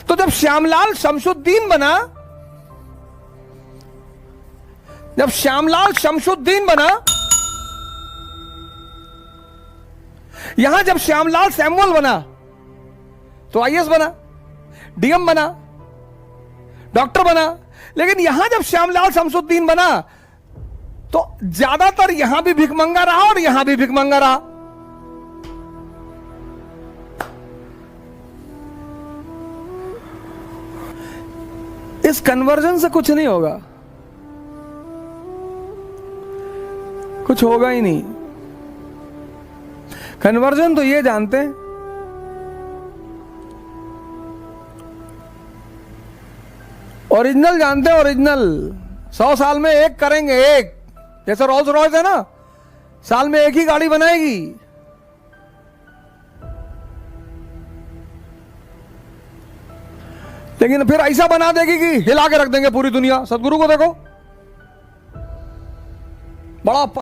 तो जब श्यामलाल शमशुद्दीन बना, जब श्यामलाल शमशुद्दीन बना, यहां जब श्यामलाल सैमुअल बना तो आईएएस बना, डीएम बना, डॉक्टर बना। लेकिन यहां जब श्यामलाल शमशुद्दीन बना तो ज्यादातर यहां भी भिखमंगा रहा और यहां भी भिखमंगा रहा। इस कन्वर्जन से कुछ नहीं होगा, कुछ होगा ही नहीं। कन्वर्जन तो ये जानते हैं, ओरिजिनल जानते हैं, ओरिजिनल 100 साल में एक करेंगे, एक। जैसे रोल्स रॉयस है ना, साल में एक ही गाड़ी बनाएगी। लेकिन फिर ऐसा बना देगी कि हिला के रख देंगे पूरी दुनिया। सदगुरु को देखो, बड़ा